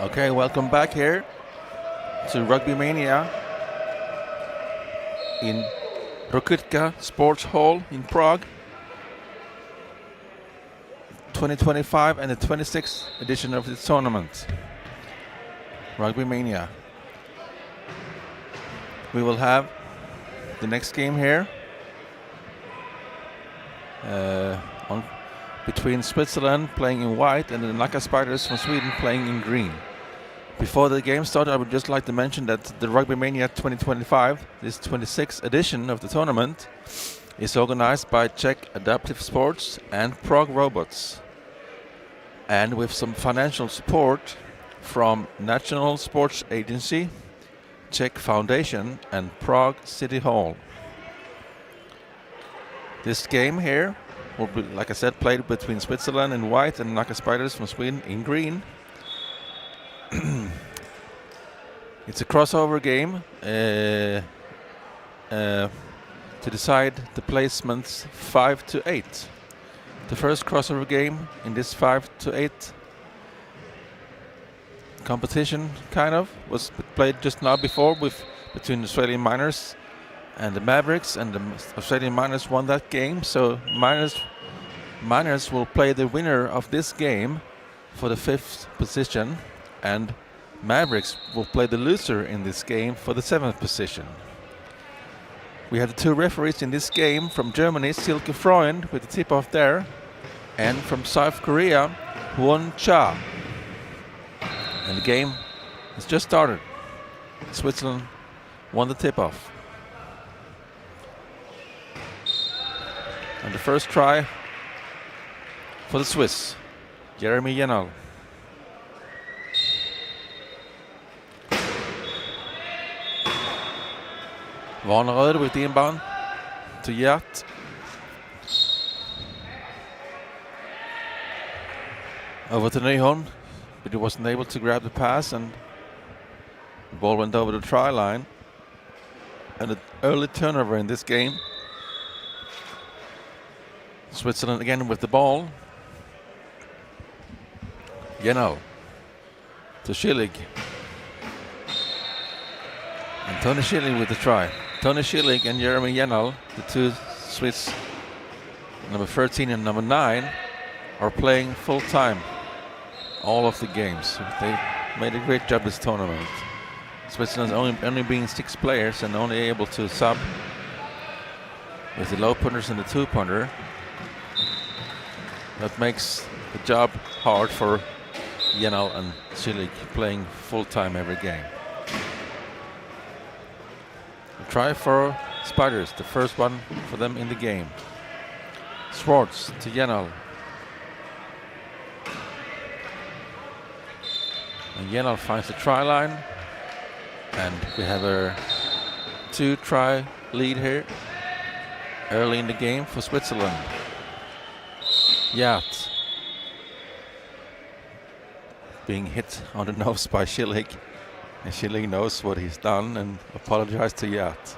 Okay, welcome back here to Rugbymania in Nacka Sports Hall in Prague. 2025 and the 26th edition of the tournament, Rugbymania. We will have the next game here between Switzerland playing in white and the Nacka Spiders from Sweden playing in green. Before the game started, I would just like to mention that the Rugbymania 2025, this 26th edition of the tournament, is organized by Czech Adaptive Sports and Prague Robots, and with some financial support from National Sports Agency, Czech Foundation and Prague City Hall. This game here will be, like I said, played between Switzerland in white and Nacka Spiders from Sweden in green. It's a crossover game to decide the placements 5 to 8. The first crossover game in this 5 to 8 competition was played just now before between Australian Miners and the Mavericks, and the Australian Miners won that game. So Miners will play the winner of this game for the 5th position, and Mavericks will play the loser in this game for the 7th position. We have the two referees in this game from Germany, Silke Freund with the tip-off there, and from South Korea, Won Cha. And the game has just started. Switzerland won the tip-off. And the first try for the Swiss, Jeremy Yenal. Vaneröd with the inbound to Gert. Over to Nyholm, but he wasn't able to grab the pass, and the ball went over the try line. And an early turnover in this game. Switzerland again with the ball. Yenal to Schillig. And Tony Schillig with the try. Tony Schillig and Jeremy Yenal, the two Swiss, number 13 and number 9, are playing full time all of the games. They made a great job this tournament. Switzerland's only being 6 players and only able to sub with the low punters and the 2-punter. That makes the job hard for Yenal and Schillig playing full time every game. A try for Spiders, the first one for them in the game. Schwartz to Yenal. And Yenal finds the try line, and we have a 2-try lead here early in the game for Switzerland. Yat being hit on the nose by Schillig, and Schillig knows what he's done and apologized to Yat.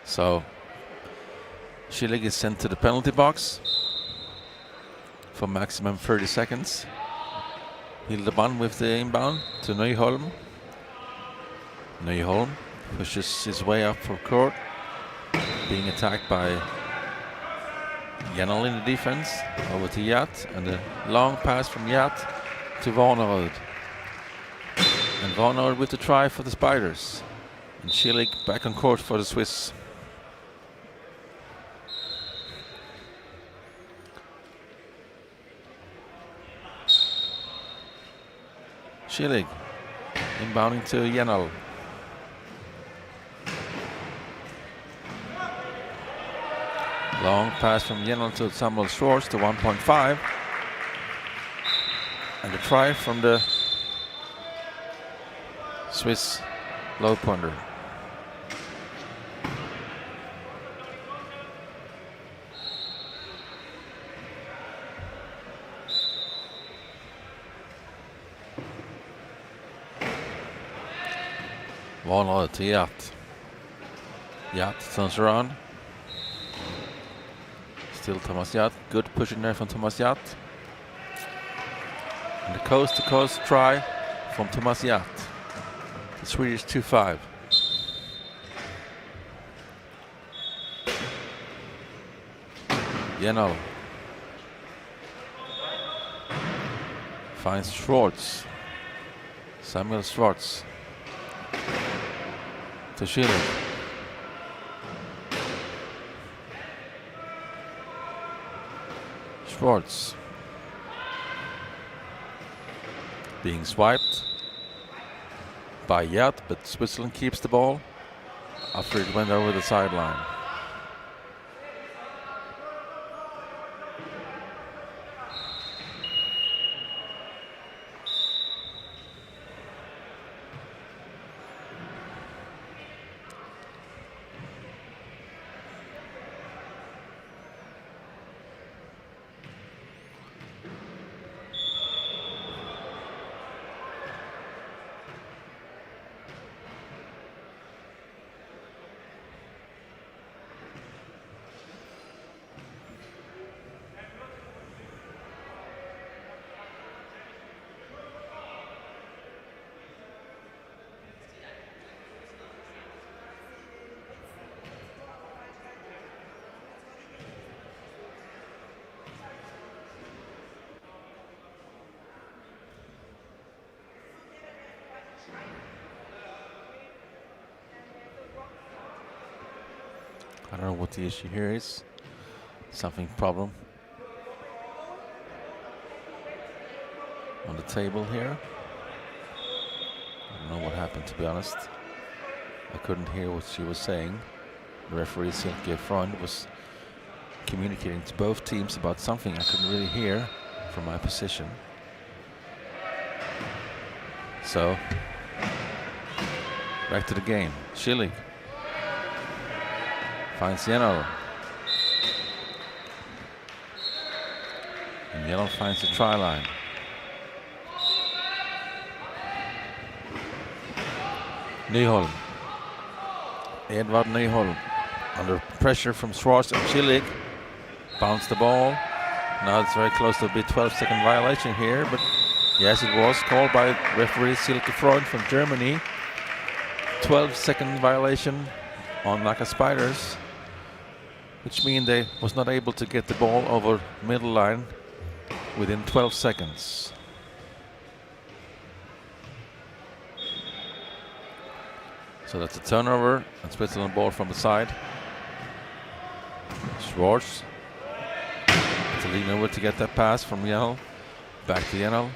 So Schillig is sent to the penalty box for maximum 30 seconds. Hildebrand with the inbound to Nyholm. Nyholm pushes his way up for court, being attacked by Yenal in the defense. Over to Yat, and a long pass from Yat to Vaneröd. And Vaneröd with the try for the Spiders. And Schillig back on court for the Swiss. Schillig inbounding to Yenal. Long pass from Yenal to Samuel Schwartz to 1.5. And a try from the Swiss low punter. Vaneröd to Yat. Yat turns around. Still Tomasiat. Good push in there from Tomasiat. And the coast-to-coast try from Tomasiat. The Swedish 2-5. Jenel finds Schwartz. Samuel Schwartz to Schilling. Schwartz being swiped by Yat, but Switzerland keeps the ball after it went over the sideline. I don't know what the issue here is. Something problem on the table here. I don't know what happened, to be honest. I couldn't hear what she was saying. The referee, Silke Freund, was communicating to both teams about something I couldn't really hear from my position. So, back to the game. Schilling finds Jenel. And Jenel finds the try line. Nyholm. Edvard Nyholm under pressure from Schwartz and Schilling. Bounced the ball. Now it's very close to a bit 12-second violation here, but yes, it was called by referee Silke Freund from Germany. 12-second violation on Nacka Spiders, which means they was not able to get the ball over middle line within 12 seconds. So that's a turnover and Switzerland ball from the side. Schwartz to lean over to get that pass from Jenel. Back to Jenel.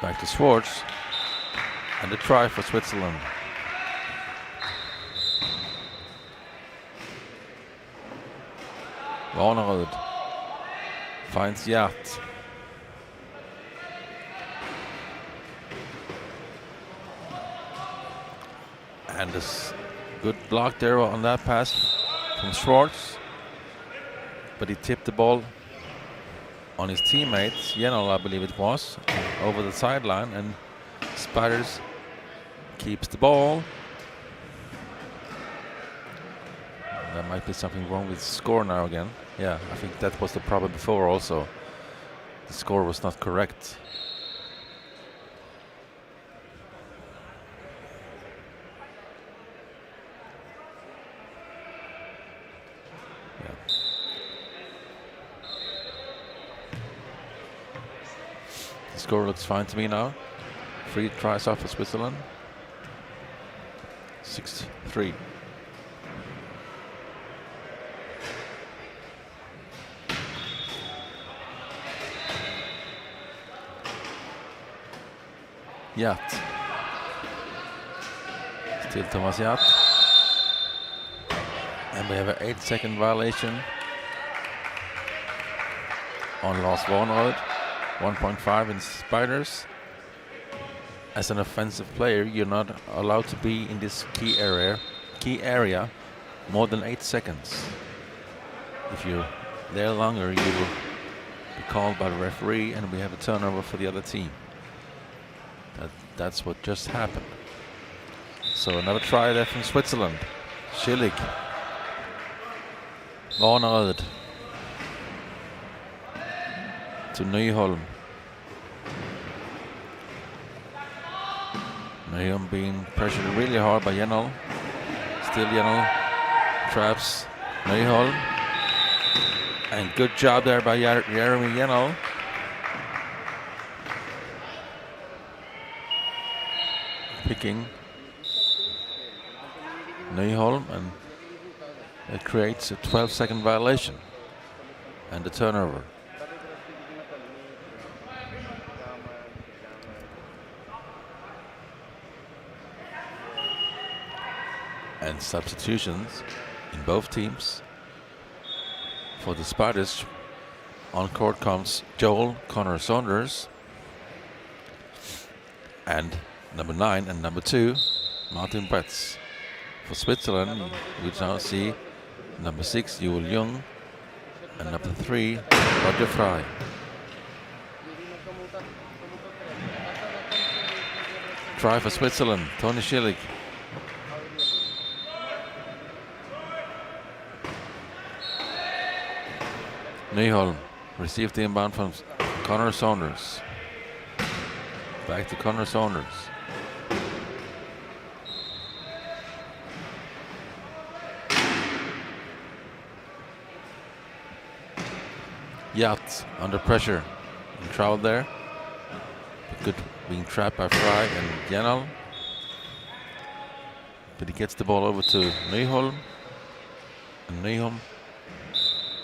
Back to Schwartz. And the try for Switzerland. Warnerud finds Yat. And this good block there on that pass from Schwartz. But he tipped the ball on his teammates, Jenel I believe it was, over the sideline, and Spiders keeps the ball. There might be something wrong with the score now again. Yeah, I think that was the problem before also. The score was not correct. Yeah. The score looks fine to me now. 3 tries off for Switzerland. 6-3. Yat. Still Thomas Yat. And we have an 8-second violation on Lars Warnerud. 1.5 in Spiders. As an offensive player, you're not allowed to be in this key area more than 8 seconds. If you're there longer, you will be called by the referee and we have a turnover for the other team. That's what just happened. So another try there from Switzerland. Schilling Vanröd to Nyholm. Nyholm being pressured really hard by Jenel. Still Jenel traps Nyholm. And good job there by Jeremy Jenel. Picking Nyholm, and it creates a 12-second violation and a turnover. And substitutions in both teams. For the Spiders, on court comes Joel Connor Saunders, and number 9 and number 2, Martin Bretz. For Switzerland, we now see number 6, Joel Jung, and number 3, Roger Frey. Try for Switzerland, Tony Schillig. Nyholm received the inbound from Connor Saunders. Back to Connor Saunders. Yacht under pressure. In trouble there. Good being trapped by Frey and Jenel. But he gets the ball over to Nyholm. And Nyholm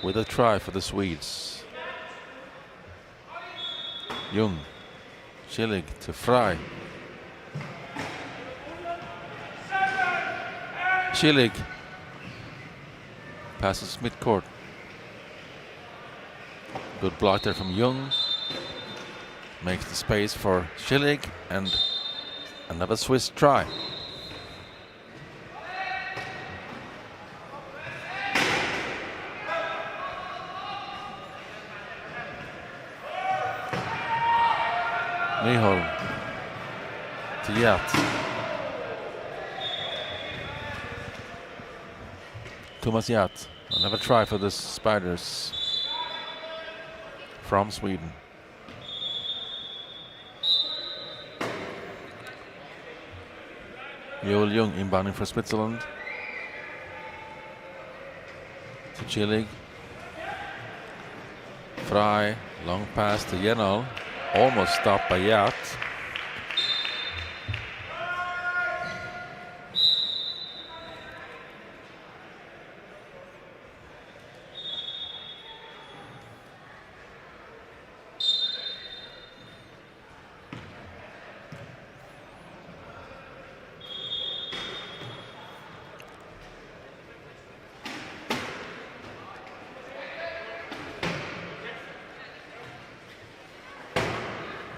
with a try for the Swedes. Jung. Schillig to Frey. Schillig passes midcourt. Good block there from Jung. Makes the space for Schillig, and another Swiss try. Nyholm to Yacht. Thomas Yacht. Another try for the Spiders from Sweden. Joel Jung inbounding for Switzerland. To Schillig. Frey, long pass to Jenel. Almost stopped by Yacht.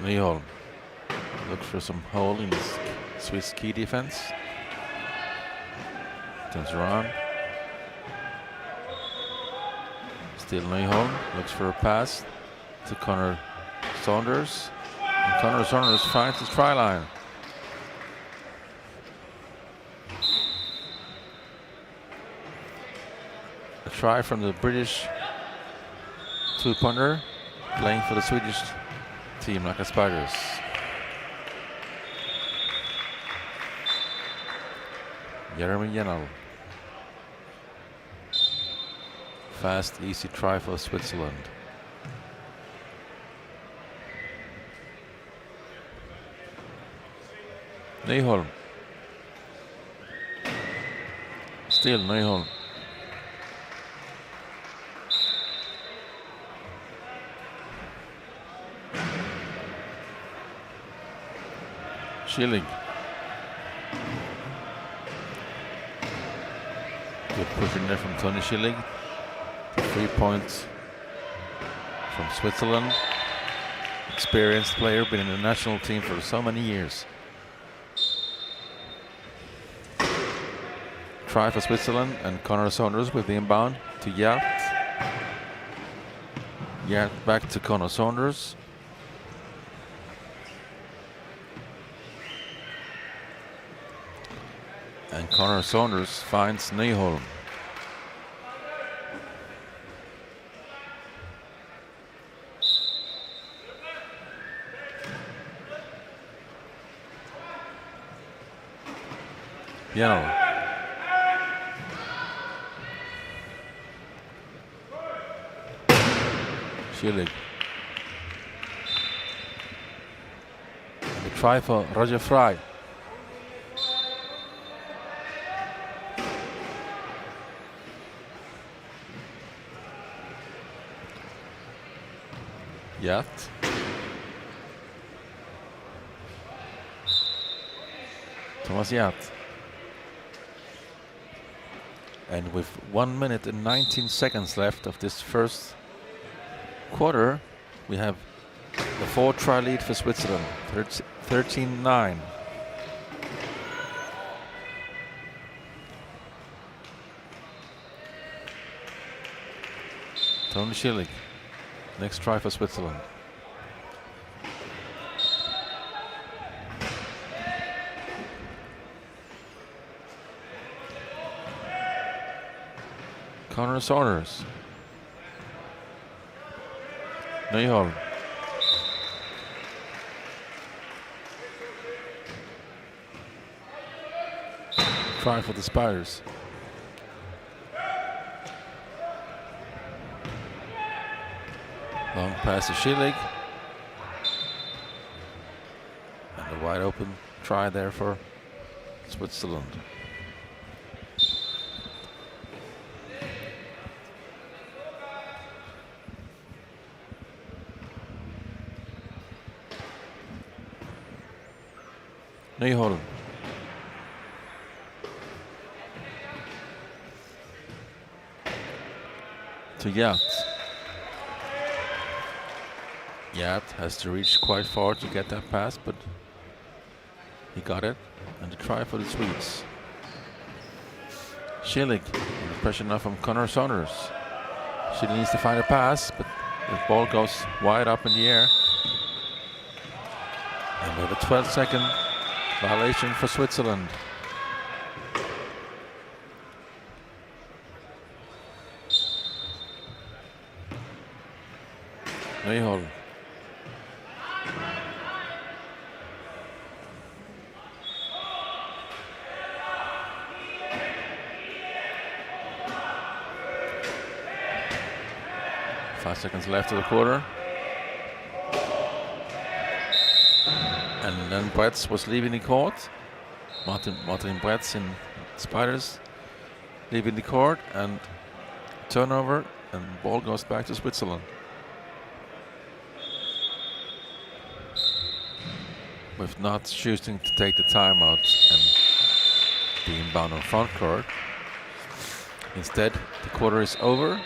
Nyholm looks for some hole in his Swiss key defense. Turns around. Still Nyholm looks for a pass to Connor Saunders. And Connor Saunders finds his try line. A try from the British two-punter playing for the Swedish team, Nacka Spiders. Jeremy Jenel. Fast, easy try for Switzerland. Nyholm. Still Nyholm. Schillig. Good push in there from Tony Schillig. 3 points from Switzerland. Experienced player, been in the national team for so many years. Try for Switzerland, and Connor Saunders with the inbound to Yacht. Yacht back to Connor Saunders. And Connor Saunders finds Nyholm. Yellow. Schillig. The try for Roger Fry. Yat. Thomas Yat. And with 1 minute and 19 seconds left of this first quarter, we have the 4-try lead for Switzerland, 13-9. Tony Schillig, next try for Switzerland. Connor Saunders. Neuholm. Try for the Spiders. Long pass to Schillig. And a wide open try there for Switzerland. Neuholm. To Yat. Yat has to reach quite far to get that pass, but he got it. And a try for the Swedes. Schillig, under pressure now from Connor Saunders. Schillig needs to find a pass, but the ball goes wide up in the air. And we have a 12-second violation for Switzerland. Neuholm. Five seconds left of the quarter. And then Bretz was leaving the court. Martin Bretz in Spiders leaving the court, and turnover, and ball goes back to Switzerland. With not choosing to take the timeout and being bound on front court. Instead, the quarter is over.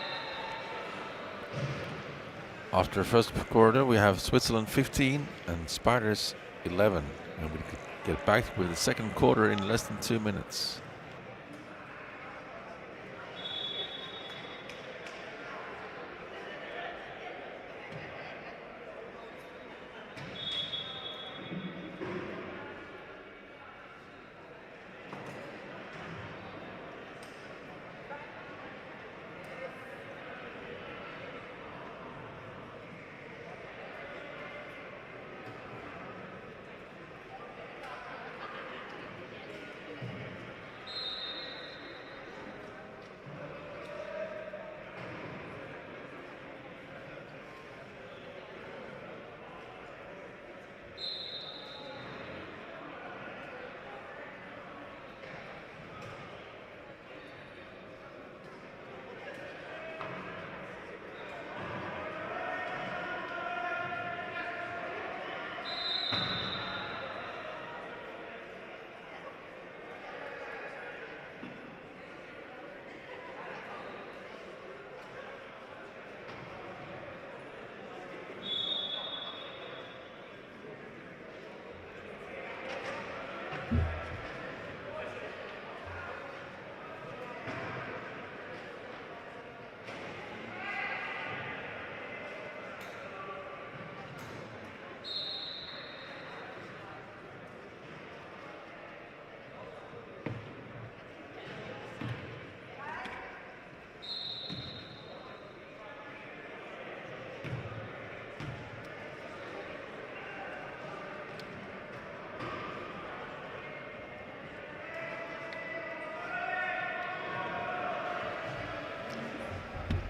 After the first quarter, we have Switzerland 15 and Spiders 11. And we could get back with the second quarter in less than 2 minutes.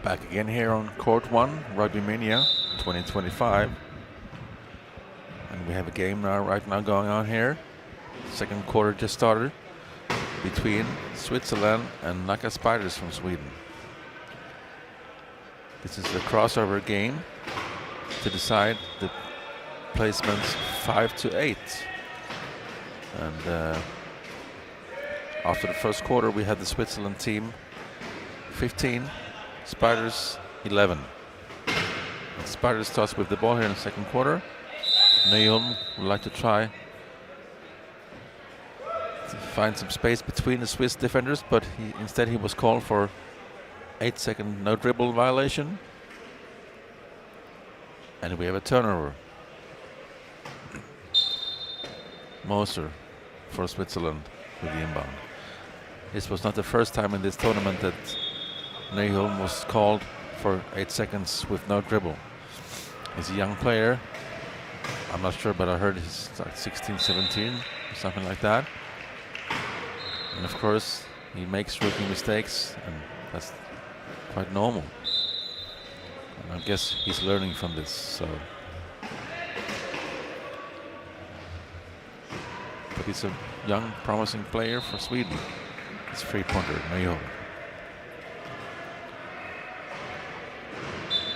Back again here on Court 1, Rugbymania 2025. And we have a game right now going on here. Second quarter just started between Switzerland and Nacka Spiders from Sweden. This is a crossover game to decide the placements 5 to 8. And after the first quarter, we had the Switzerland team 15, Spiders 11. And Spiders starts with the ball here in the second quarter. Nyholm would like to try to find some space between the Swiss defenders, but instead he was called for 8-second no dribble violation. And we have a turnover. Moser for Switzerland with the inbound. This was not the first time in this tournament that Nyholm was called for 8 seconds with no dribble. He's a young player. I'm not sure, but I heard he's like 16, 17, or something like that. And of course, he makes rookie mistakes, and that's quite normal. And I guess he's learning from this, so. But he's a young, promising player for Sweden. It's three-pointer, Nyholm.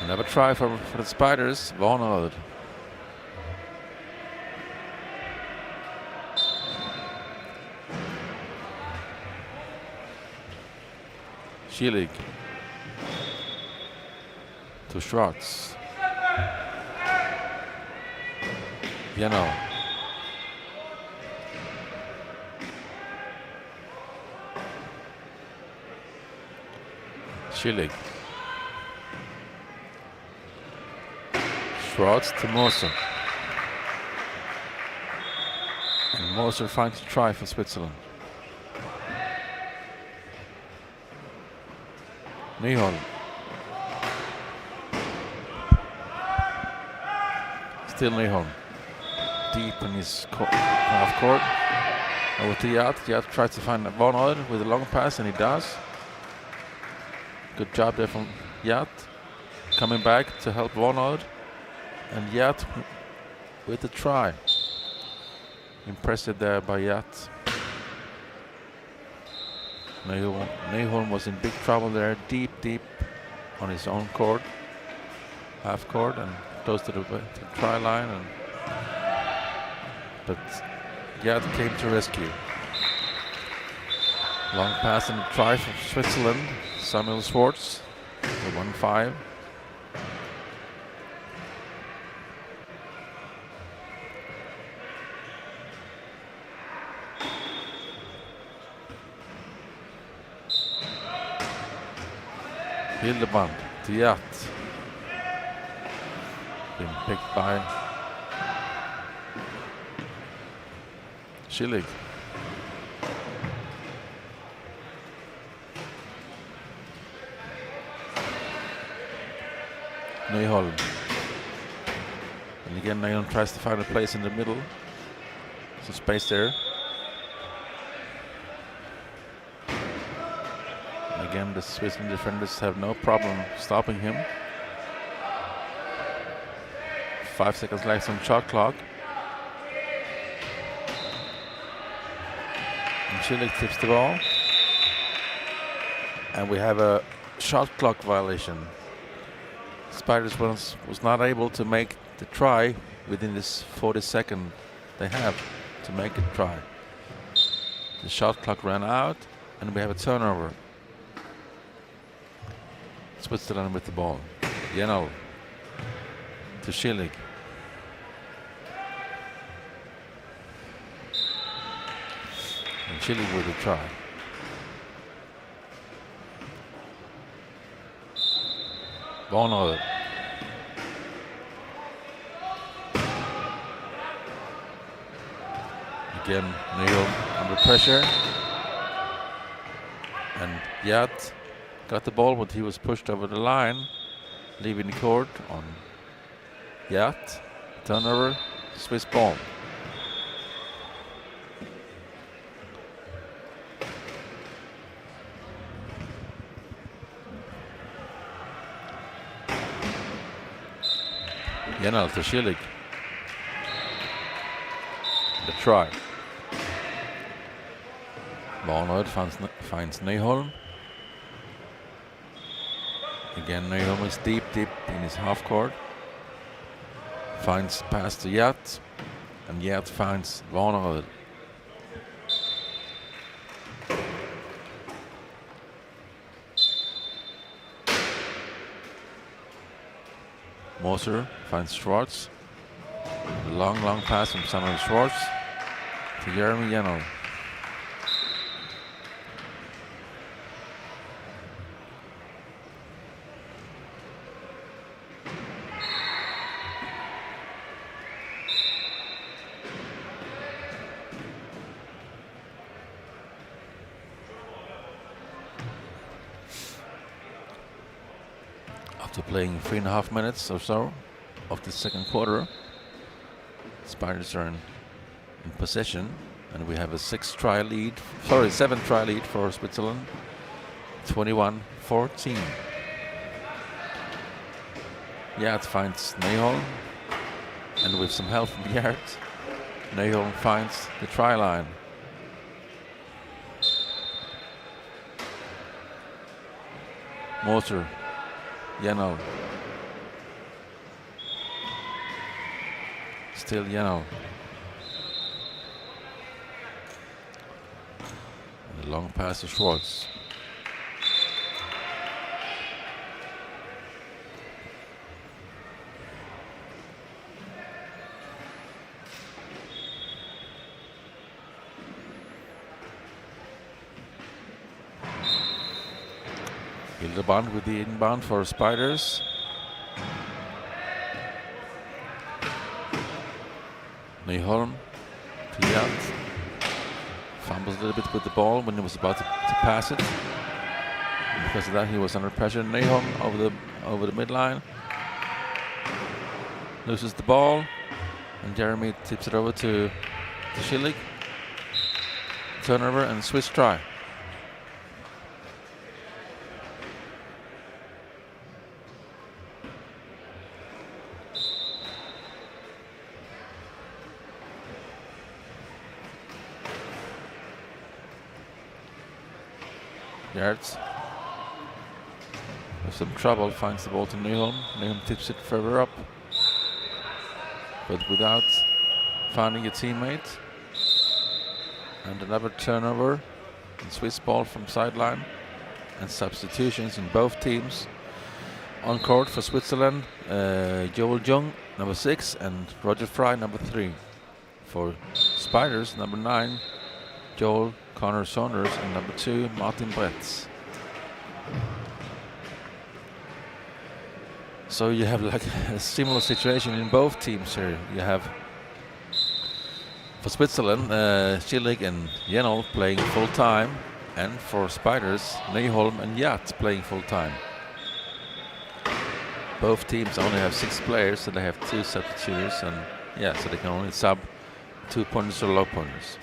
Another try for the Spiders, Varnad. Schillig to Schwartz. Piano. Schillig. Schwartz to Moser. And Moser finds a try for Switzerland. Nyholm. Still Nyholm. Deep in his half court. Over to Yat. Yat tries to find Varnad with a long pass, and he does. Good job there from Yat. Coming back to help Varnad. And Yat with the try. Impressive there by Yat. Nyholm was in big trouble there, deep on his own court, half court, and close to the try line. But Yat came to rescue. Long pass and a try from Switzerland. Samuel Schwartz, the 1-5. Hildeband to Yat. Been picked by Schillig. Nyholm. And again, Nyholm tries to find a place in the middle. Some space there. Again, the Swiss defenders have no problem stopping him. 5 seconds left on shot clock. And Schillig tips the ball. And we have a shot clock violation. Spiders was not able to make the try within this 40-second they have to make a try. The shot clock ran out, and we have a turnover. Switzerland with the ball. Jenal to Schillig. And Schillig with a try. Varnad. Again, Nyholm under pressure. And Yat got the ball, but he was pushed over the line, leaving the court on Yat. Turnover, Swiss ball. Jenal to Schillig. The try. Barnard finds Nyholm. Again, Nyholm is deep in his half court. Finds pass to Yat, and Yat finds Barnard. Moser finds Schwartz. A long pass from Samuel Schwartz to Jeremy Jenal. After playing 3.5 minutes or so of the second quarter, Spiders are in possession, and we have a 7 try lead for Switzerland, 21-14. Yard finds Nyholm, and with some help from Yard, Nyholm finds the try line. Moser, Jenal. Still Jenal. And a long pass to Schwartz. Hildebrand with the inbound for Spiders. Nyholm to Yat. Fumbles a little bit with the ball when he was about to pass it. Because of that, he was under pressure. Nyholm over the midline. Loses the ball, and Jeremy tips it over to Schillig. Turnover and Swiss try. Yards. With some trouble, finds the ball to Nyholm. Nyholm tips it further up, but without finding a teammate. And another turnover. And Swiss ball from sideline. And substitutions in both teams. On court for Switzerland, Joel Jung, number 6, and Roger Fry, number 3. For Spiders, number 9, Joel Connor Saunders, and number 2, Martin Bretz. So you have like a similar situation in both teams here. You have for Switzerland, Schillig and Jenal playing full time, and for Spiders, Nyholm and Yat playing full time. Both teams only have 6 players, so they have 2 substitutes, and yeah, so they can only sub 2 pointers or low pointers.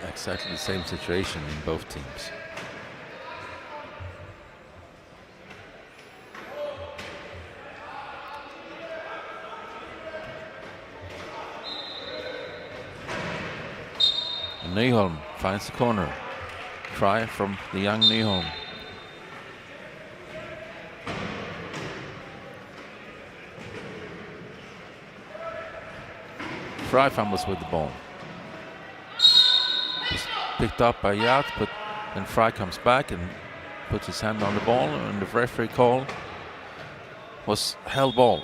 Exactly the same situation in both teams. And Nyholm finds the corner. Try from the young Nyholm. Fry fumbles with the ball. Picked up by Yat, but then Fry comes back and puts his hand on the ball, and the referee call was held ball.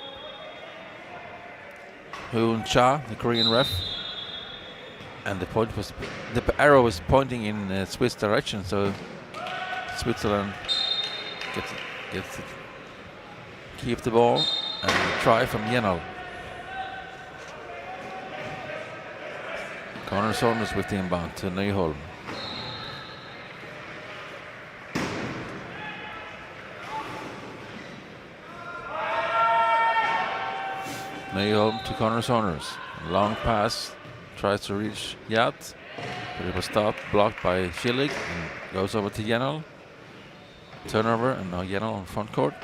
Hoon Cha, the Korean ref, and the arrow was pointing in Swiss direction, so Switzerland gets to keep the ball and try from Jenal. Connor Saunders with the inbound to Nyholm. Nyholm to Connor Saunders. Long pass, tries to reach Yat, but it was blocked by Schillig and goes over to Jenal. Turnover, and now Jennel on front court.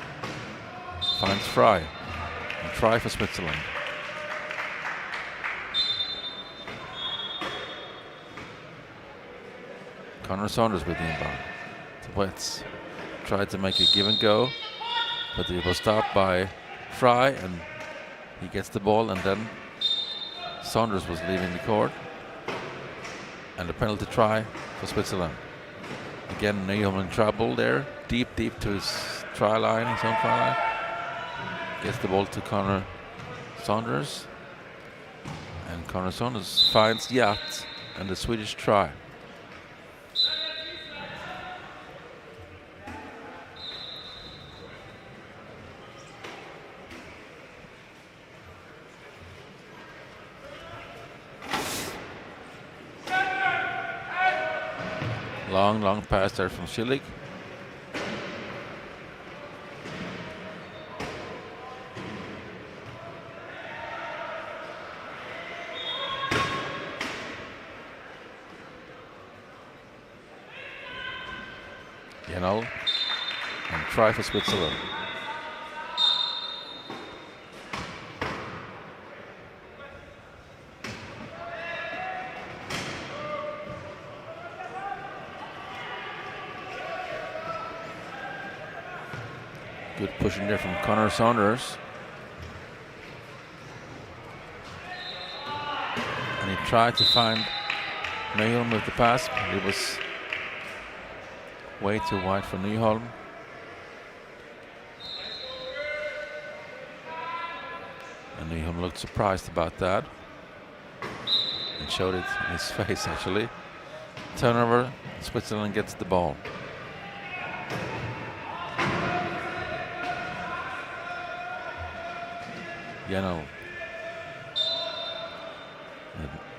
Finds Fry. And try for Switzerland. Connor Saunders with the inbound. The Wets tried to make a give and go, but it was stopped by Fry, and he gets the ball, and then Saunders was leaving the court. And a penalty try for Switzerland. Again, Nyholm in trouble there. Deep to his try line, his own try line. Gets the ball to Connor Saunders. And Connor Saunders finds Yacht and the Swedish try. Long pass there from Schillig. Jennel, and try for Switzerland. Good pushing there from Connor Saunders. And he tried to find Nyholm with the pass, but it was way too wide for Nyholm. And Nyholm looked surprised about that. And showed it in his face, actually. Turnover, Switzerland gets the ball. Jennel.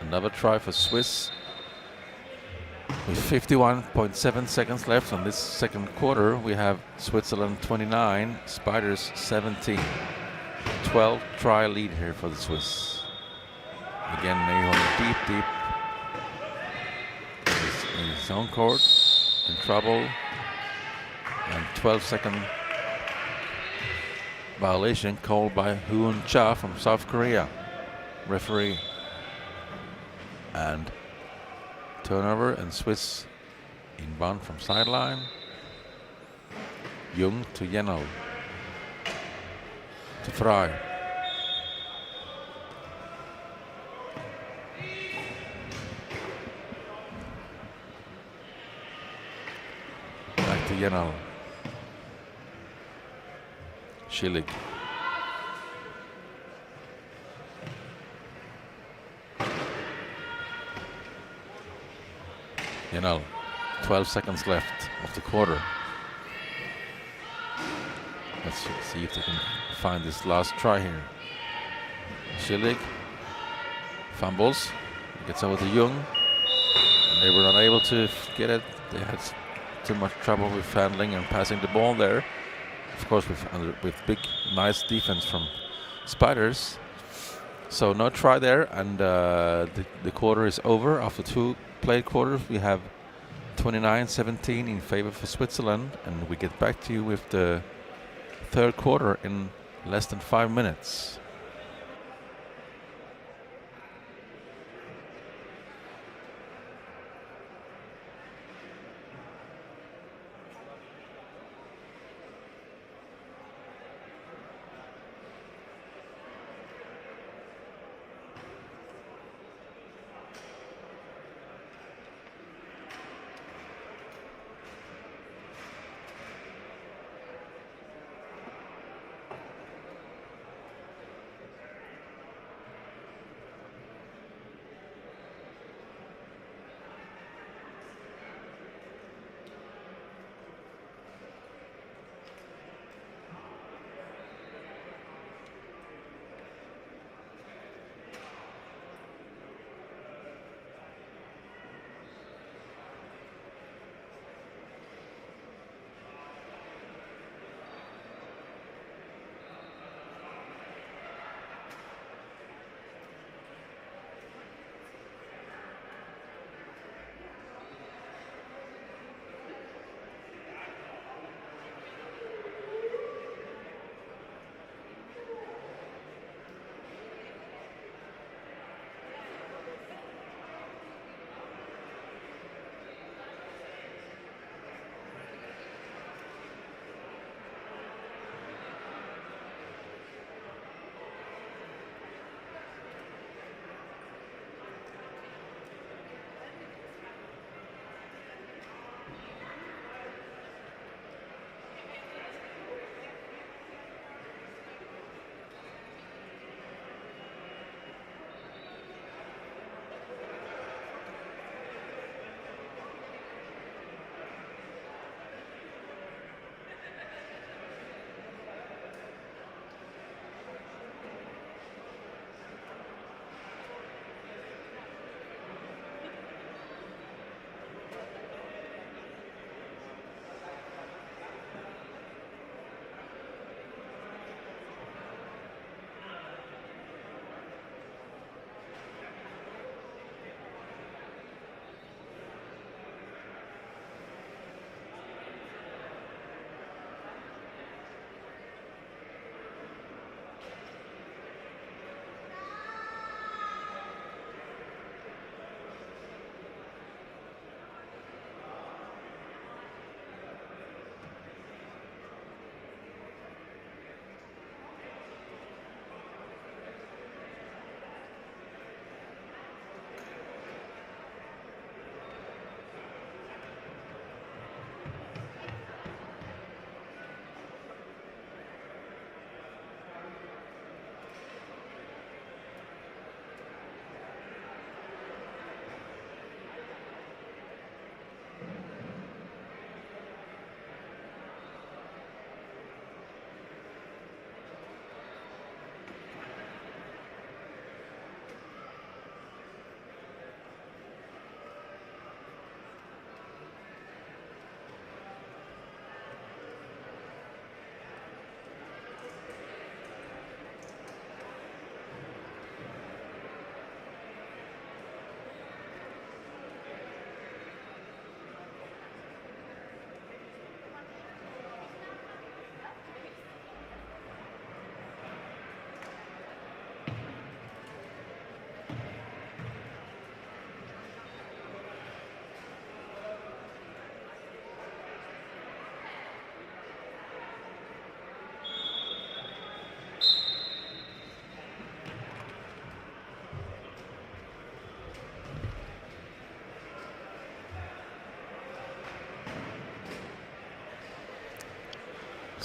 Another try for Swiss. With 51.7 seconds left on this second quarter, we have Switzerland 29, Spiders 17. 12 try lead here for the Swiss. Again, Nyholm deep in his own court, in trouble, and 12-second violation called by Hoon Cha from South Korea, referee. And turnover, and Swiss inbound from sideline. Jung to Jennel. To Fry. Back to Jennel. Schillig. Jennel, 12 seconds left of the quarter. Let's see if they can find this last try here. Schillig fumbles, gets over to Jung, and they were not able to get it. They had too much trouble with handling and passing the ball there. Of course, with big, nice defense from Spiders. So no try there, and the quarter is over. After two played quarters, we have 29-17 in favor for Switzerland, and we get back to you with the third quarter in less than 5 minutes.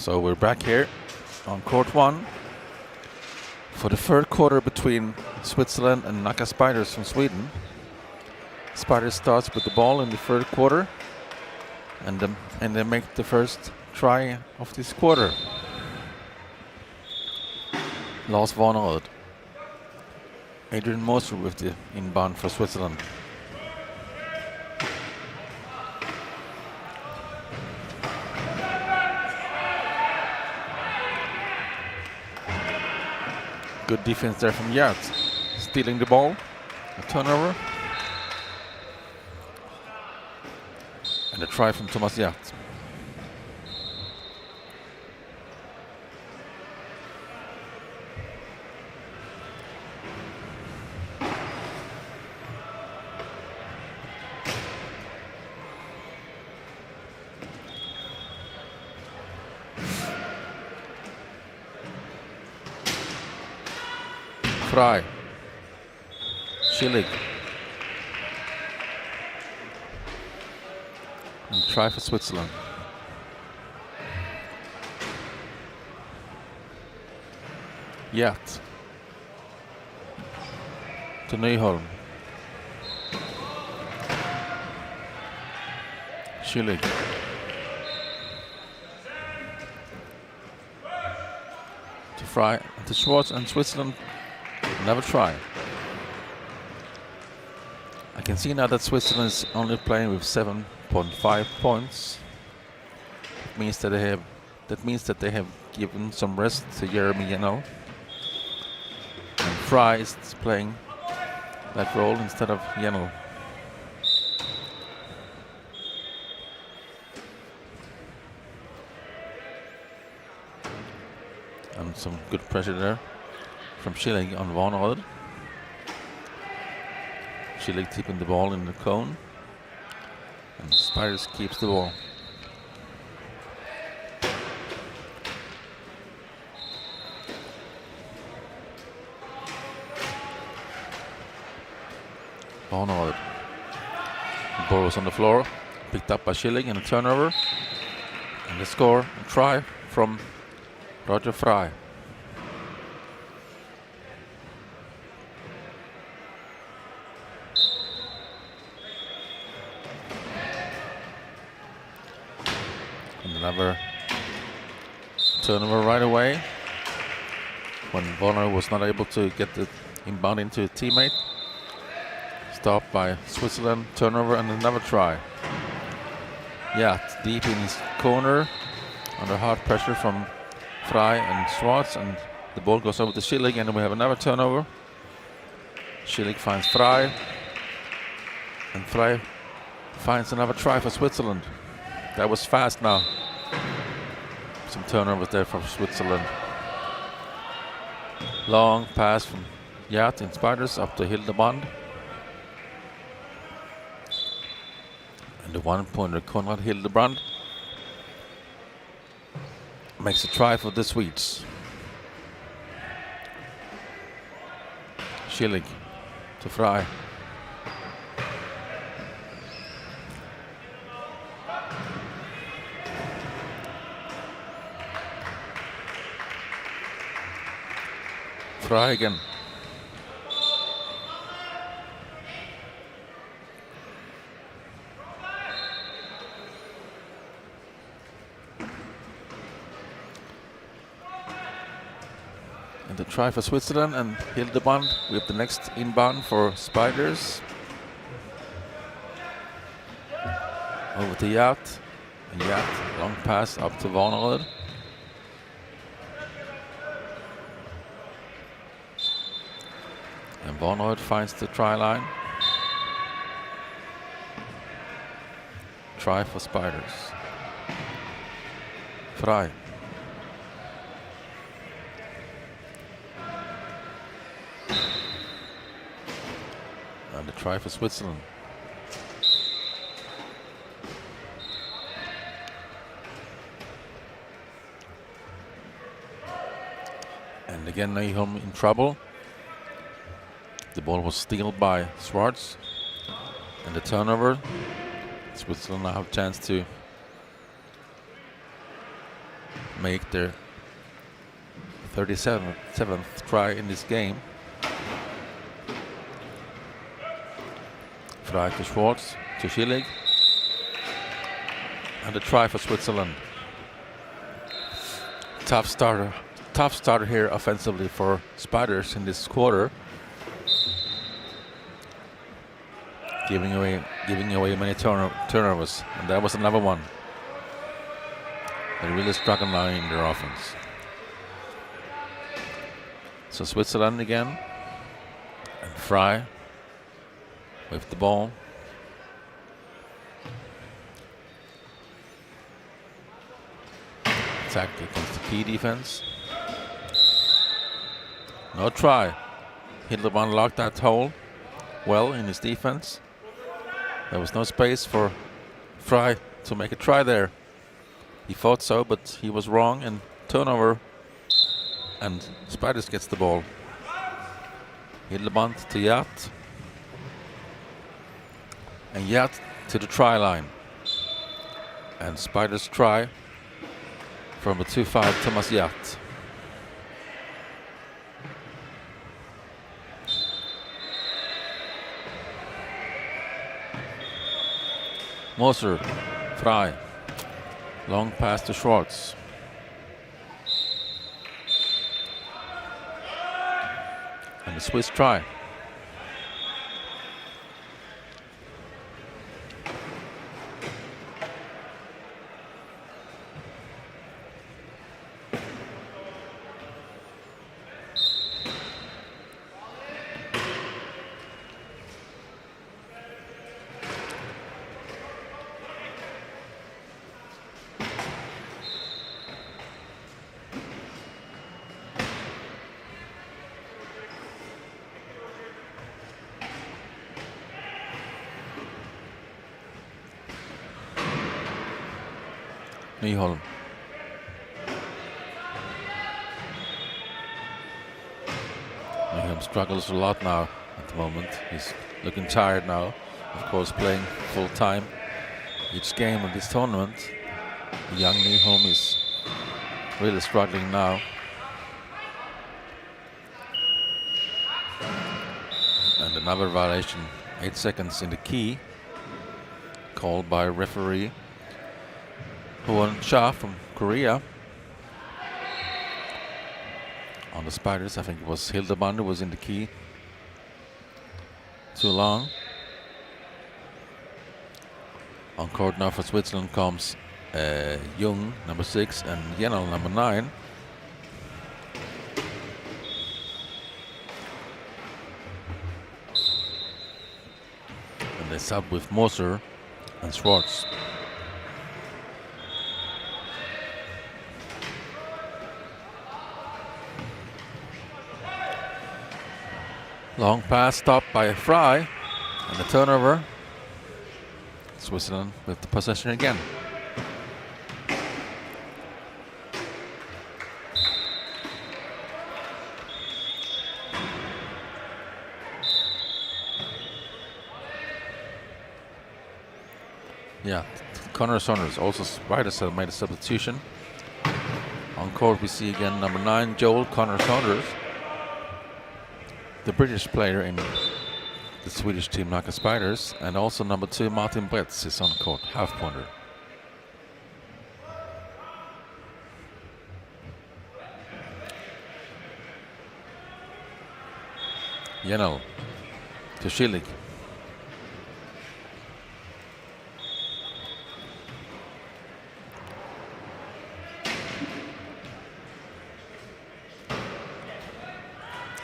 So we're back here on court 1 for the third quarter between Switzerland and Nacka Spiders from Sweden. Spiders starts with the ball in the third quarter, and they make the first try of this quarter. Lars Vanerud. Adrian Moser with the inbound for Switzerland. Good defense there from Yard. Stealing the ball. A turnover. And a try from Thomas Yard. Fry. Schillig. And try for Switzerland. Yat. To Nyholm. Schillig. To Fry and to Schwartz, and Switzerland never try. I can see now that Switzerland is only playing with 7.5 points. It means that they have given some rest to Jeremy Yano. And Fry is playing that role instead of Yano. And some good pressure there from Schillig on Vanerud. Schillig keeping the ball in the cone. And Spiders keeps the ball. Vanerud. The ball was on the floor. Picked up by Schillig and a turnover. And the score, a try from Roger Fry. Another turnover right away when Bonner was not able to get the inbound into a teammate. Stopped by Switzerland, turnover and another try. Yeah, deep in his corner under hard pressure from Fry and Schwartz, and the ball goes over to Schillig, and then we have another turnover. Schillig finds Fry, and Fry finds another try for Switzerland. That was fast now. Some turnovers there from Switzerland. Long pass from Yat in Spiders up to Hildebrand. And the one-pointer Konrad Hildebrand makes a try for the Swedes. Schillig to Fry. Fry again. And the try for Switzerland, and Hildebrand with the next inbound for Spiders. Over to Yat. And Yat, long pass up to Vanerud. And Vanerud finds the try line. Try for Spiders. Fry. And the try for Switzerland. And again, Nyholm in trouble. The ball was stealed by Schwartz. And the turnover. Switzerland now have a chance to make their 37th try in this game. Frey to Schwartz, to Schillig. And a try for Switzerland. Tough starter here offensively for Spiders in this quarter. Giving away many turnovers, and that was another one. They're really struggling now in their offense. So Switzerland again, and Frey with the ball. Attack against the key defense. No try. Hildebrand locked that hole well in his defense. There was no space for Frey to make a try there. He thought so, but he was wrong, and turnover, and Spiders gets the ball. Hildebrand to Yat, and Yat to the try line. And Spiders try from the 2-5 Thomas Yat. Moser, Frey, long pass to Schwartz. And the Swiss try. Nyholm. Nyholm struggles a lot now at the moment. He's looking tired now. Of course, playing full time each game of this tournament. The young Nyholm is really struggling now. And another violation, 8 seconds in the key, called by referee Hoon Cha from Korea. On the Spiders, I think it was Hildebrand who was in the key too long. On court now for Switzerland comes Jung, number 6, and Jenel, number 9. And they sub with Moser and Schwartz. Long pass stopped by Frey, and the turnover. Switzerland with the possession again. Yeah, Connor Saunders, also Spiders have made a substitution. On court we see again number 9, Joel Connor Saunders, the British player in the Swedish team Nacka Spiders, and also number 2 Martin Bretz is on court, half pointer. Jenel to Schillig.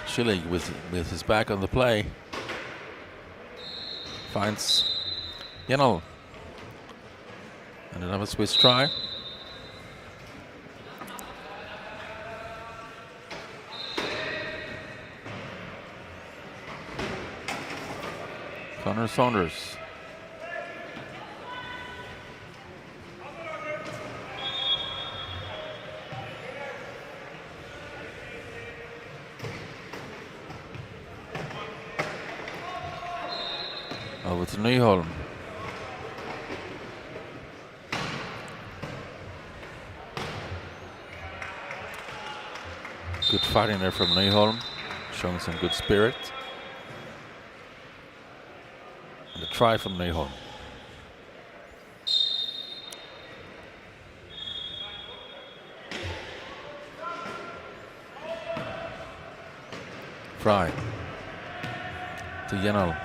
Schillig with his back on the play finds Jenel, and another Swiss try. Connor Saunders. Over to Nyholm. Good fighting there from Nyholm, showing some good spirit. And a try from Nyholm. Fry to Jenel.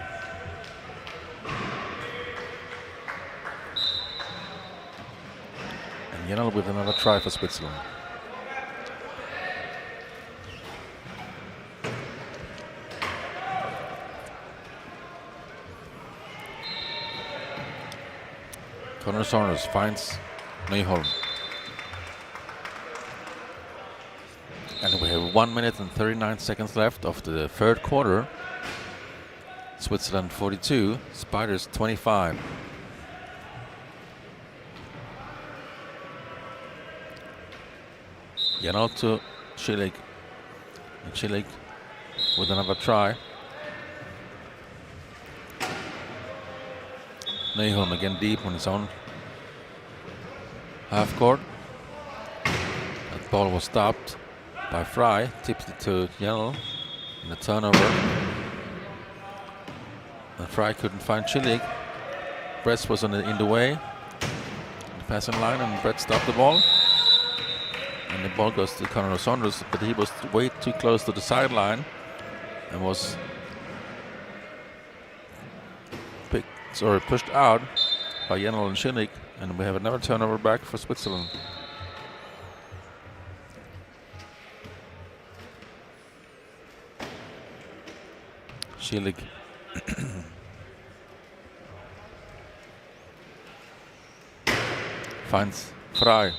And Jenel with another try for Switzerland. Connor Saunders finds Nyholm. And we have 1 minute and 39 seconds left of the third quarter. Switzerland 42, Spiders 25. Jenel to Schillig. And Schillig with another try. Nyholm again deep on his own half court. That ball was stopped by Fry, tipped it to Jenel in the turnover. And Fry couldn't find Schillig. Brett was in the way, the passing line, and Brett stopped the ball. And the ball goes to Connor Saunders, but he was way too close to the sideline and was pushed out by Jenel and Schillig, and we have another turnover back for Switzerland. Schillig finds Fry.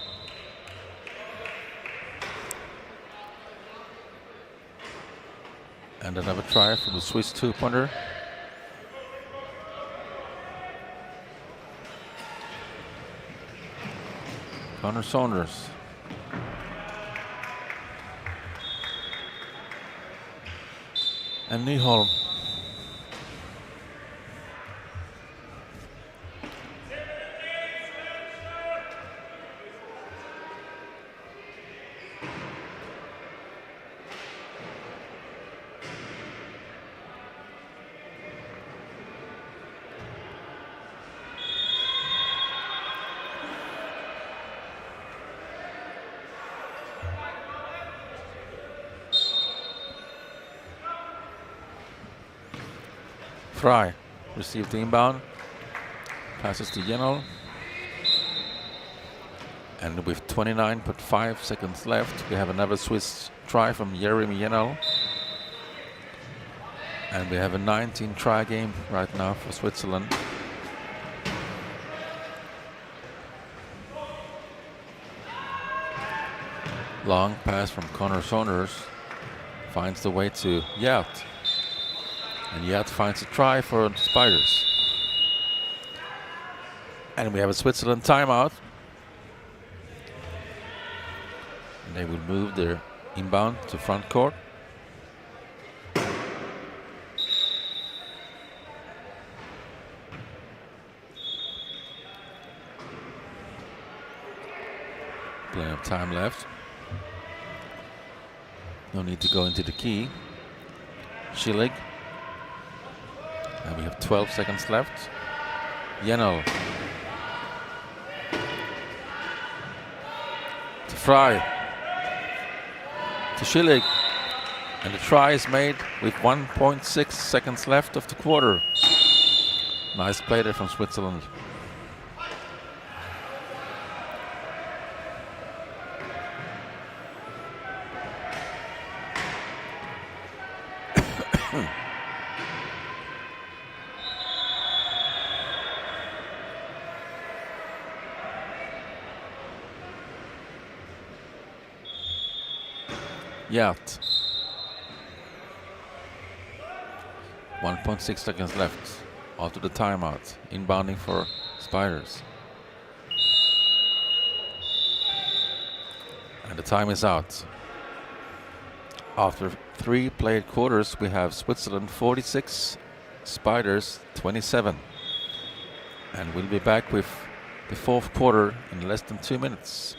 And another try from the Swiss two-pointer. Connor Saunders. And Nyholm. Fry received the inbound, passes to Jenel, and with 29.5 seconds left, we have another Swiss try from Jeremy Jenel, and we have a 19 try game right now for Switzerland. Long pass from Connor Saunders finds the way to Yat. And Yat finds a try for the Spiders. And we have a Switzerland timeout. And they will move their inbound to front court. Plenty of time left. No need to go into the key. Schillig. And we have 12 seconds left. Jenel. To Fry. To Schillig. And the try is made with 1.6 seconds left of the quarter. Nice play there from Switzerland. Yat. 1.6 seconds left after the timeout. Inbounding for Spiders. And the time is out. After 3 played quarters, we have Switzerland 46, Spiders 27. And we'll be back with the fourth quarter in less than 2 minutes.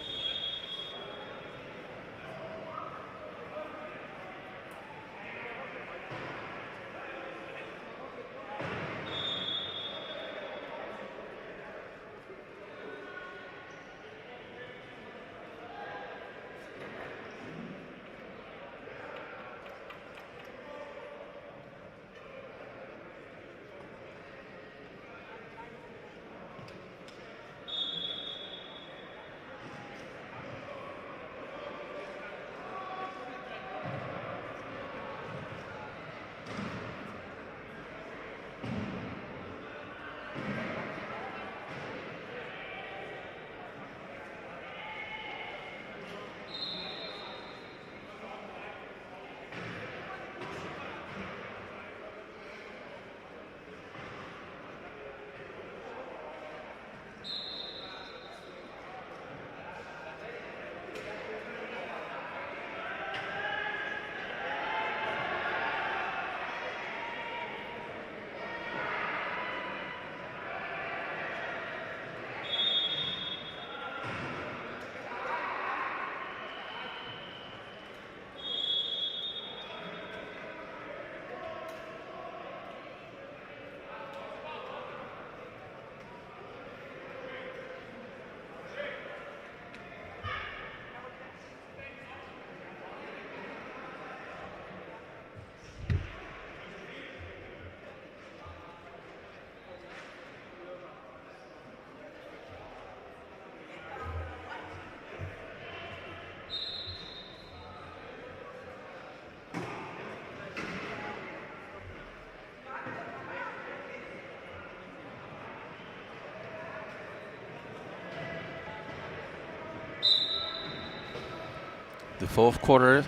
The fourth quarter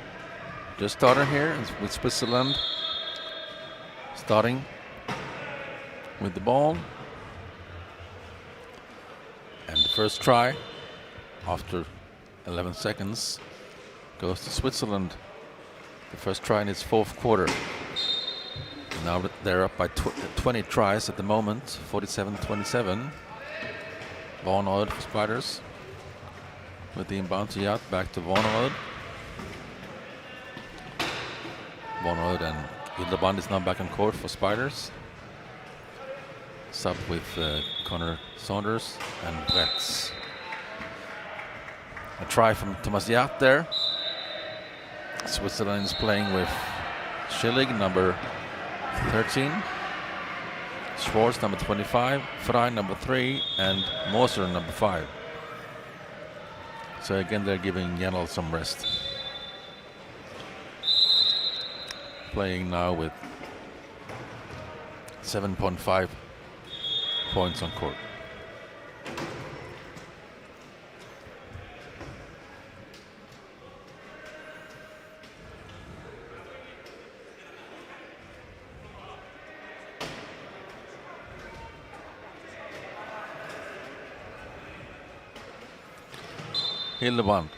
just started here with Switzerland starting with the ball. And the first try after 11 seconds goes to Switzerland. The first try in its fourth quarter. Now they're up by 20 tries at the moment, 47-27. Van Oud for Spiders. With the inbound to Yat, back to Van Oud. Van Oud and Hildebrand is now back on court for Spiders. Sub with Connor Saunders and Bretts. A try from Thomas Yat there. Switzerland is playing with Schillig, number 13. Schwartz, number 25. Frey, number 3. And Moser, number 5. So again, they're giving Janel some rest. Playing now with 7.5 points on court. Hildebrand.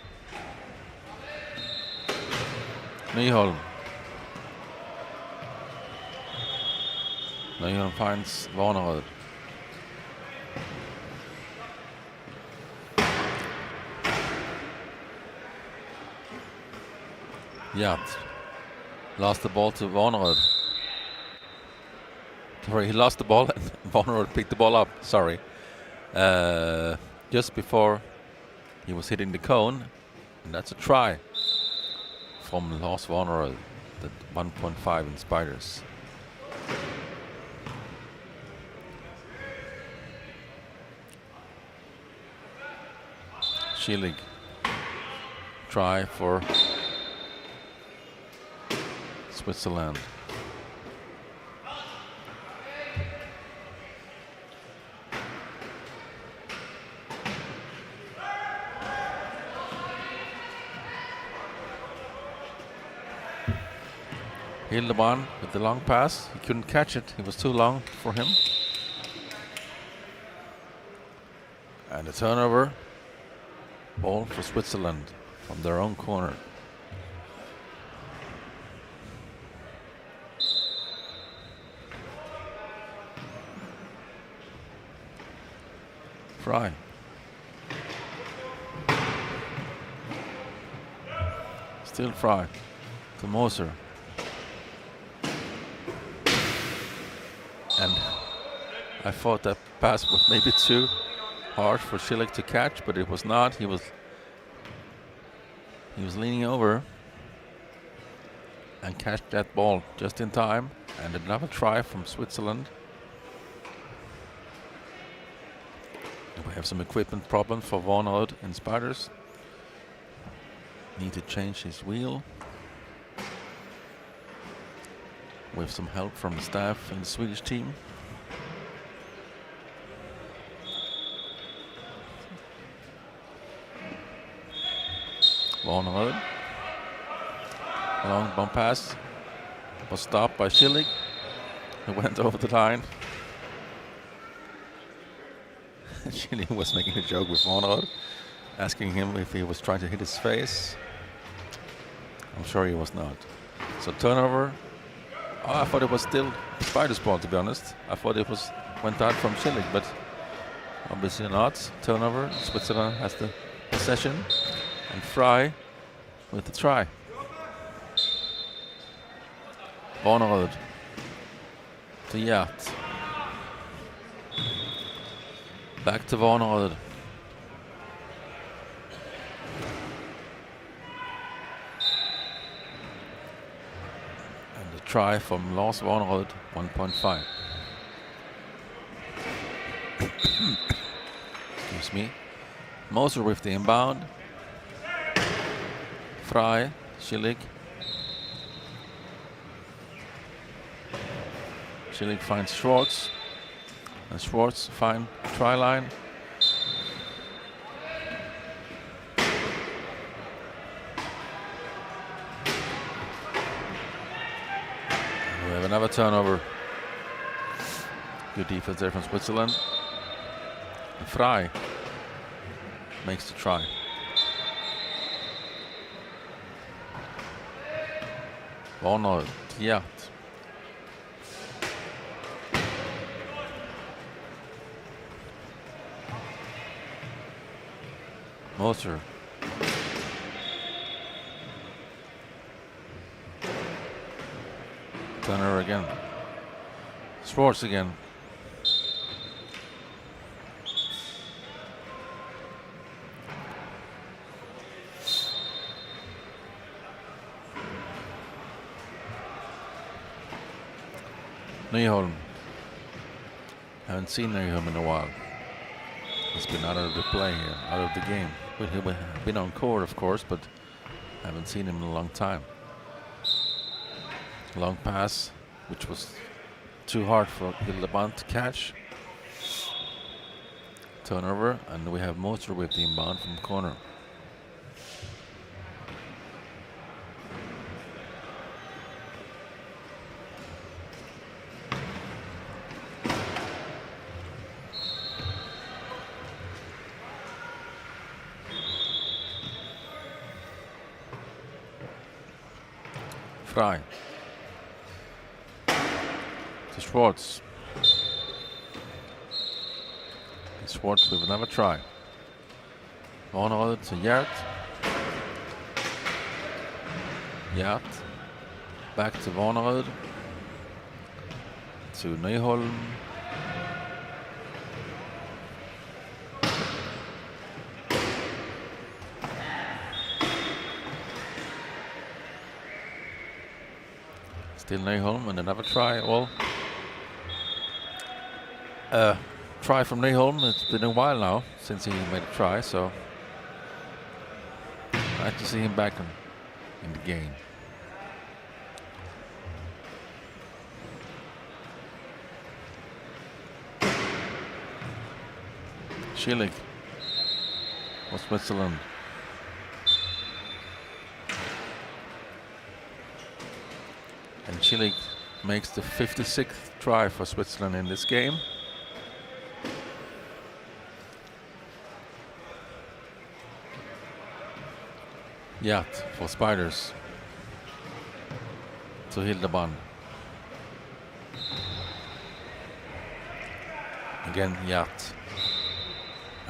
Nyholm. Nyholm finds Van Oud. Yat lost the ball to Van Oud. Sorry, he lost the ball and Van Oud picked the ball up. Sorry. Just before he was hitting the cone, and that's a try from Lars Van Oud, the 1.5 in Spiders. Schillig, try for Switzerland. Hildebrand with the long pass. He couldn't catch it. It was too long for him. And a turnover. Ball for Switzerland from their own corner. Frey. Still Frey to Moser. And I thought that pass was maybe too hard for Schillig to catch, but it was not. He was leaning over and catch that ball just in time. And another try from Switzerland. And we have some equipment problems for Van Oud and Spiders. Need to change his wheel. With some help from the staff and the Swedish team. Van Oud. Long bump pass. Was stopped by Schillig. He went over the line. Schillig was making a joke with Van Oud, asking him if he was trying to hit his face. I'm sure he was not. So turnover. Oh, I thought it was still Spiders' ball, to be honest. I thought it went out from Schillig, but obviously not. Turnover. Switzerland has the possession. And Frey with the try. Van Oud to Yat. Back to Van Oud. And the try from Lars Van Oud, 1.5. Excuse me. Moser with the inbound. Frey, Schillig. Schillig finds Schwartz. And Schwartz finds try line. another turnover. Good defense there from Switzerland. And Frey makes the try. Arnold, yeah. Moser. Turner again. Schwartz again. Nyholm. Haven't seen Nyholm in a while. He's been out of the play here, out of the game. But he's been on court, of course, but haven't seen him in a long time. Long pass, which was too hard for Hildebrand to catch. Turnover, and we have Moser with the inbound from corner. Frey. To Schwartz. Schwartz with another try. Arnold to Yert. Yert. Back to Arnold. To Nyholm. Still Nyholm and another try. Well, try from Nyholm. It's been a while now since he made a try, so nice to see him back in the game. Schillig for Switzerland. And Schillig makes the 56th try for Switzerland in this game. Yat for Spiders. To Hildebrand. Again Yat.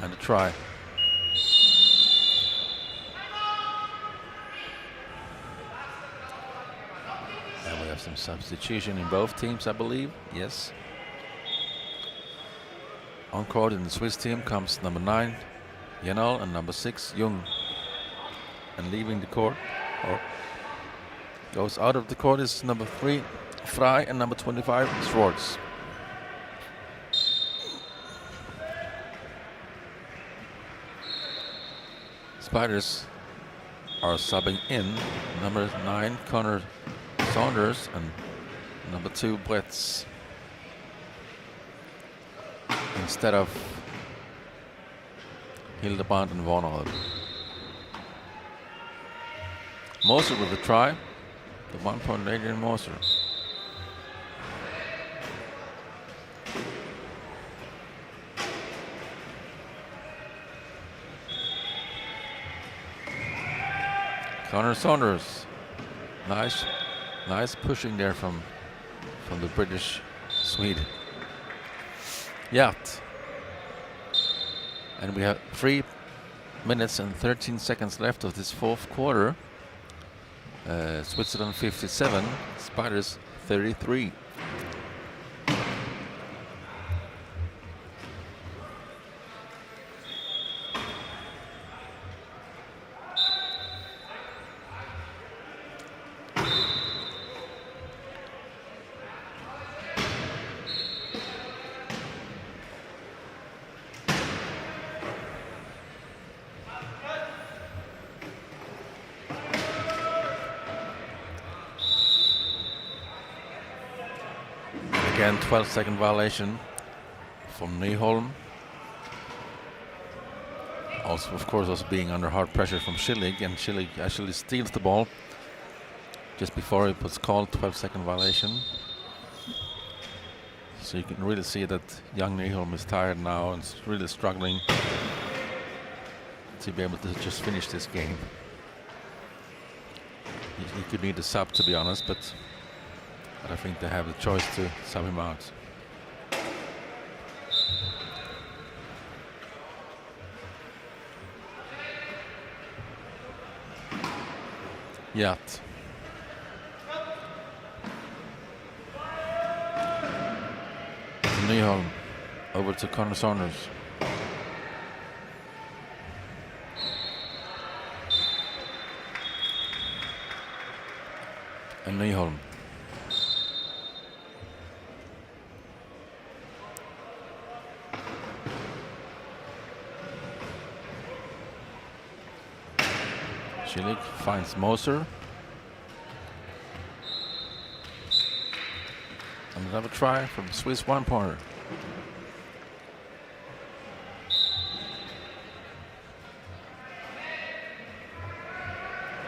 And a try. And we have some substitution in both teams, I believe. Yes. On court in the Swiss team comes number 9, Janal, and number 6, Jung. And leaving the court, or goes out of the court, is number 3, Frey, and number 25, Schwartz. Spiders are subbing in number 9, Connor Saunders, and number 2, Bretz, instead of Hildebrand and Warnhold. Moser with a try, the 1-point Adrian Moser. Connor Saunders, nice pushing there from the British Swede. Yat. And we have 3 minutes and 13 seconds left of this fourth quarter. Switzerland 57, Spiders 33. Again, 12-second violation from Nyholm. Also, of course, also being under hard pressure from Schillig, and Schillig actually steals the ball just before it was called 12-second violation. So you can really see that young Nyholm is tired now and is really struggling to be able to just finish this game. He could need a sub, to be honest, but I think they have the choice to sub him out. Yat. Nyholm over to Connor Saunders. And Nyholm. Schillig finds Moser. And another try from Swiss one-pointer.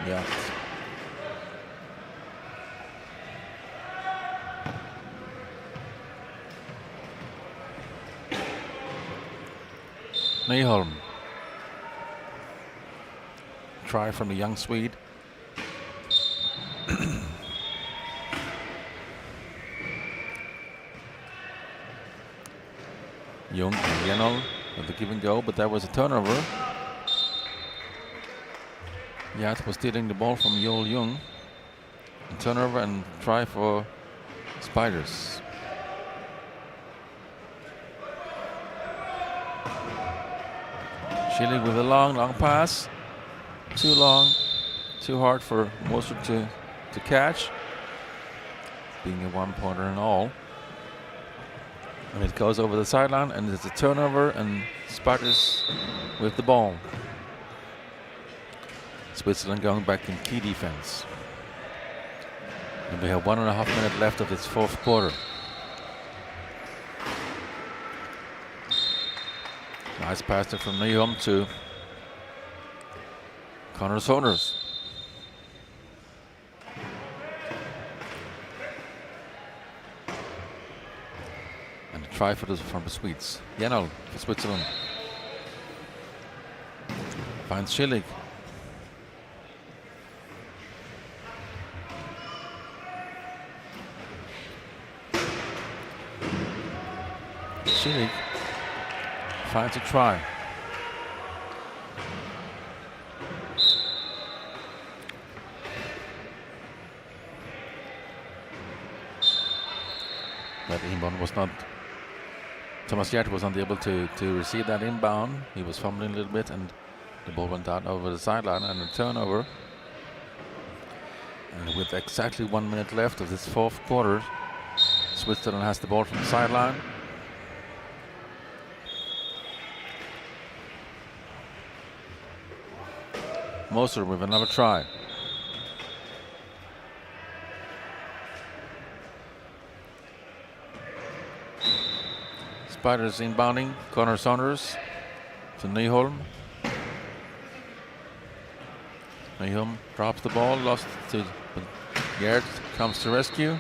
Yeah. Nyholm. Try from the young Swede. Jung and Jenol with the give and go, but that was a turnover. Yat was stealing the ball from Yol Jung. A turnover and try for Spiders. Schillig with a long pass. Too long, too hard for Moser to catch. Being a one-pointer and all. And it goes over the sideline and it's a turnover and Spiders with the ball. Switzerland going back in key defense. And we have 1.5 minutes left of this fourth quarter. Nice pass from Nyholm to Connor Saunders. And a try from the Swedes. Jenol for Switzerland. Finds Schillig. Schillig finds a try. That inbound was not. Thomas Yert was not able to receive that inbound. He was fumbling a little bit, and the ball went out over the sideline and a turnover. And with exactly 1 minute left of this fourth quarter, Switzerland has the ball from the sideline. Moser with another try. Spiders inbounding. Connor Saunders to Nyholm. Nyholm drops the ball, lost to Gerd, comes to rescue.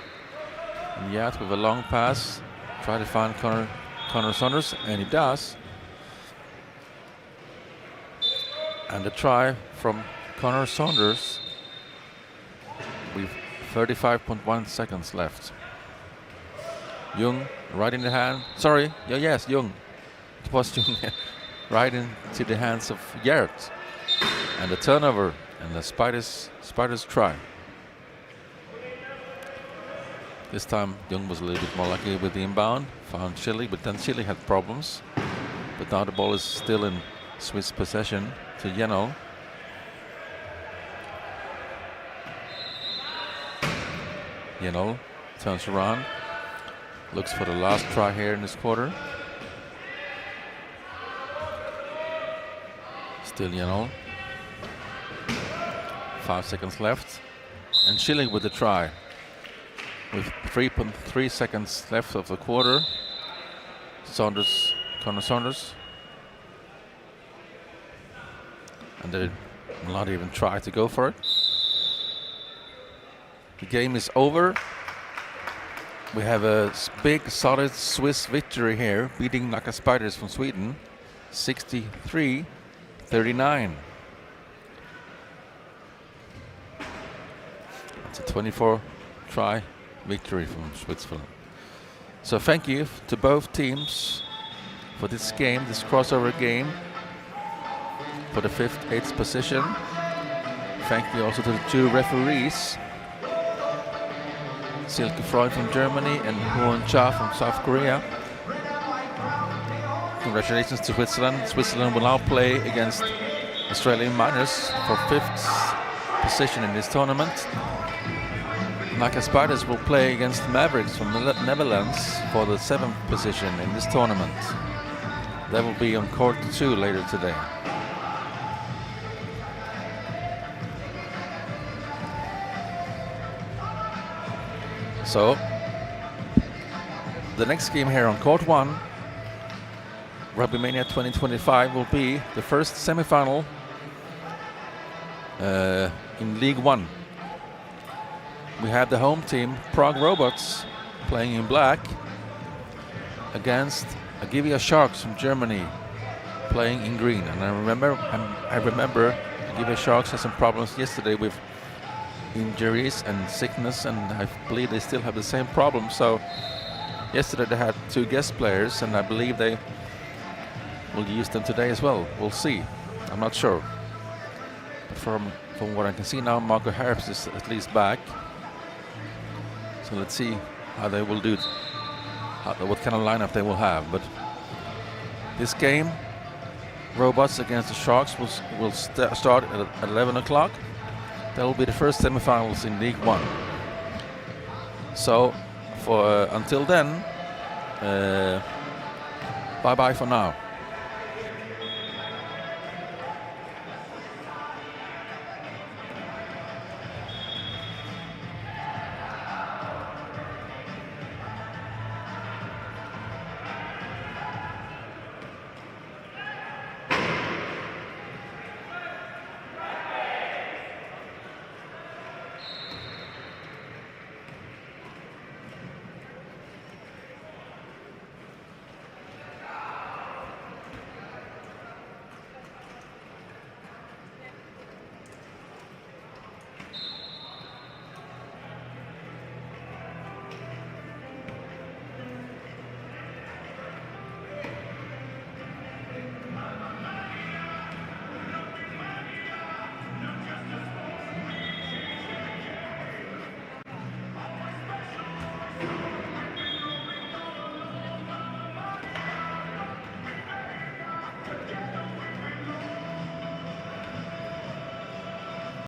And Yat with a long pass. Try to find Connor Saunders, and he does. And a try from Connor Saunders with 35.1 seconds left. Jung right in the hand. Sorry, yes, Jung. It was Jung right into the hands of Gert. And a turnover and the Spiders try. This time Jung was a little bit more lucky with the inbound. Found Schillig, but then Schillig had problems. But now the ball is still in Swiss possession to Jenol. Jenol turns around, looks for the last try here in this quarter. Still Jenol. 5 seconds left. And Schillig with the try. With 3.3 seconds left of the quarter. Connor Saunders. And they will not even try to go for it. The game is over. We have a big, solid Swiss victory here, beating Nacka Spiders from Sweden, 63-39. It's a 24-try victory from Switzerland. So thank you to both teams for this game, this crossover game, for the 5th, 8th position. Thank you also to the 2 referees, Silke Freund from Germany and Huon Cha from South Korea. Congratulations to Switzerland. Switzerland will now play against Australian Miners for 5th position in this tournament. Nacka Spiders will play against Mavericks from the Netherlands for the 7th position in this tournament. That will be on court 2 later today. So, the next game here on court 1, Rugbymania 2025, will be the first semi-final in League 1. We have the home team, Prague Robots, playing in black against Agivia Sharks from Germany, playing in green. And I remember Agivia Sharks had some problems yesterday with injuries and sickness, and I believe they still have the same problem. So yesterday they had 2 guest players, and I believe they will use them today as well. We'll see. I'm not sure. From what I can see now, Marco Harps is at least back. So let's see how they will do, what kind of lineup they will have. But this game, Robots against the Sharks, will start at 11 o'clock. That will be the first semifinals in League 1. So until then, bye-bye for now.